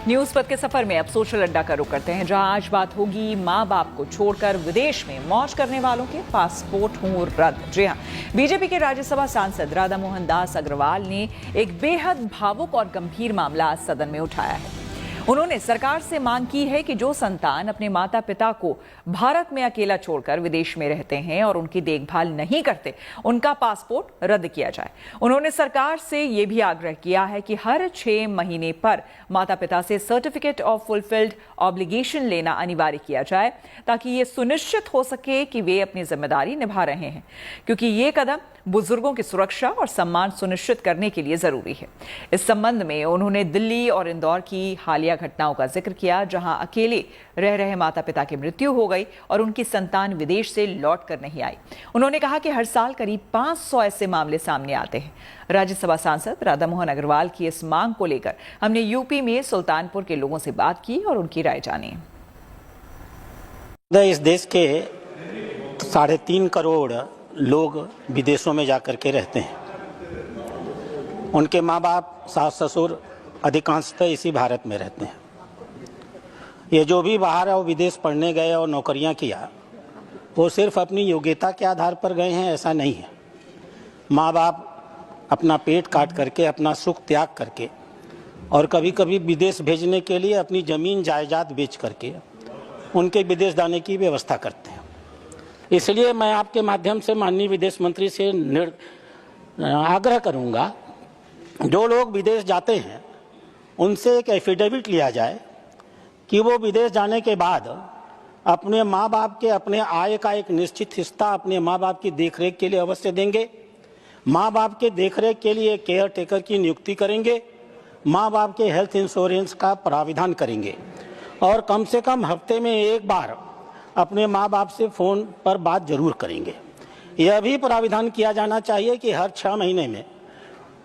News पथ के सफर में अब सोशल अड्डा का रुख करते हैं, जहां आज बात होगी मां बाप को छोड़कर विदेश में मौज करने वालों के पासपोर्ट हों रद्द। जी हां, बीजेपी के राज्यसभा सांसद राधा मोहन दास अग्रवाल ने एक बेहद भावुक और गंभीर मामला आज सदन में उठाया है। उन्होंने सरकार से मांग की है कि जो संतान अपने माता पिता को भारत में अकेला छोड़कर विदेश में रहते हैं और उनकी देखभाल नहीं करते, उनका पासपोर्ट रद्द किया जाए। उन्होंने सरकार से यह भी आग्रह किया है कि हर 6 महीने पर माता पिता से सर्टिफिकेट ऑफ फुलफिल्ड ऑब्लिगेशन लेना अनिवार्य किया जाए, ताकि ये सुनिश्चित हो सके कि वे अपनी जिम्मेदारी निभा रहे हैं, क्योंकि ये कदम बुजुर्गों की सुरक्षा और सम्मान सुनिश्चित करने के लिए जरूरी है। इस संबंध में उन्होंने दिल्ली और इंदौर की हालिया घटनाओं का जिक्र किया, जहां अकेले रह रहे माता पिता की मृत्यु हो गई और उनकी संतान विदेश से लौट कर नहीं आई। उन्होंने कहा कि हर साल करीब 500 ऐसे मामले सामने आते हैं। राज्यसभा सांसद राधा मोहन अग्रवाल की इस मांग को लेकर हमने यूपी में सुल्तानपुर के लोगों से बात की और उनकी राय जानी। इस देश के 3.5 करोड़ लोग विदेशों में जाकर के रहते हैं। उनके माँ बाप, सास ससुर अधिकांशतः इसी भारत में रहते हैं। ये जो भी बाहर और विदेश पढ़ने गए और नौकरियां किया, वो सिर्फ अपनी योग्यता के आधार पर गए हैं, ऐसा नहीं है। माँ बाप अपना पेट काट करके, अपना सुख त्याग करके और कभी कभी विदेश भेजने के लिए अपनी ज़मीन जायदाद बेच करके उनके विदेश जाने की व्यवस्था करते हैं। इसलिए मैं आपके माध्यम से माननीय विदेश मंत्री से आग्रह करूंगा, जो लोग विदेश जाते हैं उनसे एक एफिडेविट लिया जाए कि वो विदेश जाने के बाद अपने माँ बाप के अपने आय का एक निश्चित हिस्सा अपने माँ बाप की देखरेख के लिए अवश्य देंगे। माँ बाप के देखरेख के लिए केयर टेकर की नियुक्ति करेंगे। माँ बाप के हेल्थ इंश्योरेंस का प्राविधान करेंगे और कम से कम हफ्ते में एक बार अपने माँ बाप से फ़ोन पर बात जरूर करेंगे। यह भी प्राविधान किया जाना चाहिए कि हर 6 महीने में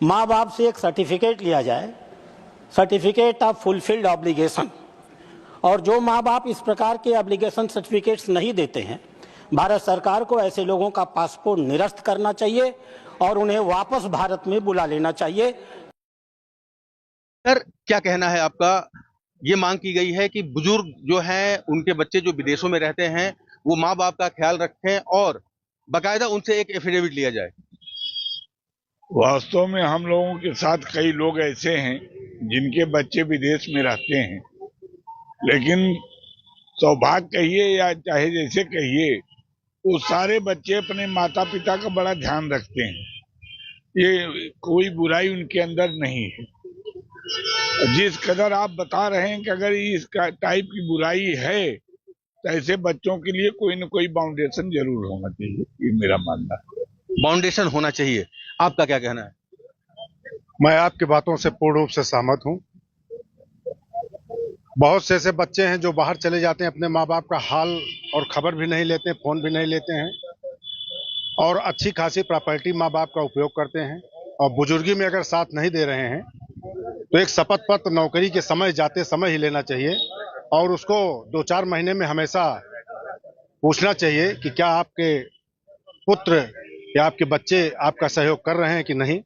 माँ बाप से एक सर्टिफिकेट लिया जाए, सर्टिफिकेट ऑफ फुलफिल्ड ऑब्लिगेशन। और जो माँ बाप इस प्रकार के ऑब्लिगेशन सर्टिफिकेट्स नहीं देते हैं, भारत सरकार को ऐसे लोगों का पासपोर्ट निरस्त करना चाहिए और उन्हें वापस भारत में बुला लेना चाहिए। सर, क्या कहना है आपका? ये मांग की गई है कि बुजुर्ग जो हैं, उनके बच्चे जो विदेशों में रहते हैं, वो माँ बाप का ख्याल रखें और बाकायदा उनसे एक एफिडेविट लिया जाए। वास्तव में हम लोगों के साथ कई लोग ऐसे हैं जिनके बच्चे विदेश में रहते हैं, लेकिन सौभाग्य कहिए या चाहे जैसे कहिए, वो सारे बच्चे अपने माता पिता का बड़ा ध्यान रखते हैं। ये कोई बुराई उनके अंदर नहीं है। जिस कदर आप बता रहे हैं कि अगर इस टाइप की बुराई है तो ऐसे बच्चों के लिए कोई न कोई बाउंडेशन जरूर होना चाहिए, ये मेरा मानना है। बाउंडेशन होना चाहिए, आपका क्या कहना है? मैं आपकी बातों से पूर्ण रूप से सहमत हूं। बहुत से ऐसे बच्चे हैं जो बाहर चले जाते हैं, अपने माँ बाप का हाल और खबर भी नहीं लेते, फोन भी नहीं लेते हैं और अच्छी खासी प्रॉपर्टी माँ बाप का उपयोग करते हैं, और बुजुर्गी में अगर साथ नहीं दे रहे हैं तो एक शपथ पत्र नौकरी के समय जाते समय ही लेना चाहिए और उसको 2-4 महीने में हमेशा पूछना चाहिए कि क्या आपके पुत्र या आपके बच्चे आपका सहयोग कर रहे हैं कि नहीं।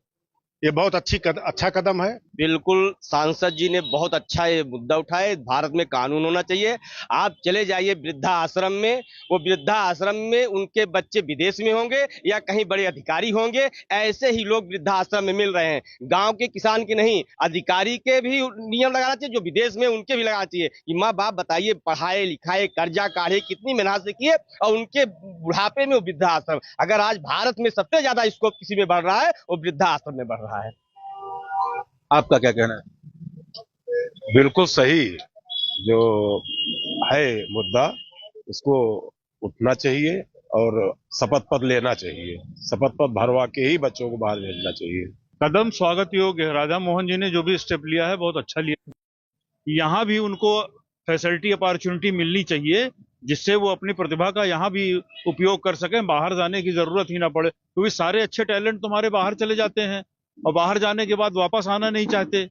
ये बहुत अच्छा कदम है। बिल्कुल, सांसद जी ने बहुत अच्छा ये मुद्दा उठाया। भारत में कानून होना चाहिए। आप चले जाइए वृद्धा आश्रम में, वो वृद्धा आश्रम में उनके बच्चे विदेश में होंगे या कहीं बड़े अधिकारी होंगे, ऐसे ही लोग वृद्धा आश्रम में मिल रहे हैं। गांव के किसान के नहीं, अधिकारी के भी नियम लगाना चाहिए, जो विदेश में उनके भी लगाना चाहिए कि माँ बाप बताइए, पढ़ाए लिखाए, कर्जा काढ़े, कितनी मेहनत से किए और उनके बुढ़ापे में वो वृद्धा आश्रम। अगर आज भारत में सबसे ज्यादा स्कोप किसी में बढ़ रहा है, वो वृद्धा आश्रम में बढ़ रहा है। आपका क्या कहना है? बिल्कुल सही जो है मुद्दा, उसको उठना चाहिए और शपथ पत्र लेना चाहिए। शपथ पत्र भरवा के ही बच्चों को बाहर भेजना चाहिए। कदम स्वागत योग्य है। राधा मोहन जी ने जो भी स्टेप लिया है बहुत अच्छा लिया। यहाँ भी उनको फैसिलिटी अपॉर्चुनिटी मिलनी चाहिए, जिससे वो अपनी प्रतिभा का यहाँ भी उपयोग कर सकें, बाहर जाने की जरूरत ही ना पड़े, क्योंकि सारे अच्छे टैलेंट तुम्हारे बाहर चले जाते हैं और बाहर जाने के बाद वापस आना नहीं चाहते।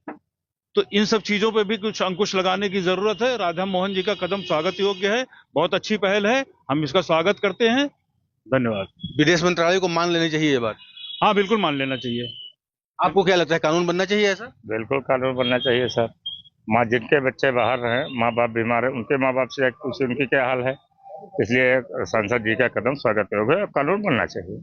तो इन सब चीजों पे भी कुछ अंकुश लगाने की जरूरत है। राधा मोहन जी का कदम स्वागत योग्य है, बहुत अच्छी पहल है, हम इसका स्वागत करते हैं। धन्यवाद। विदेश मंत्रालय को मान लेनी चाहिए ये बात? हाँ, बिल्कुल मान लेना चाहिए। आपको क्या लगता है, कानून बनना चाहिए ऐसा? बिल्कुल कानून बनना चाहिए सर। माँ जिनके बच्चे बाहर हैं, माँ बाप बीमार है, उनके माँ बाप से जाके पूछे उनकी क्या हाल है। इसलिए सांसद जी का कदम स्वागत योग्य है, कानून बनना चाहिए।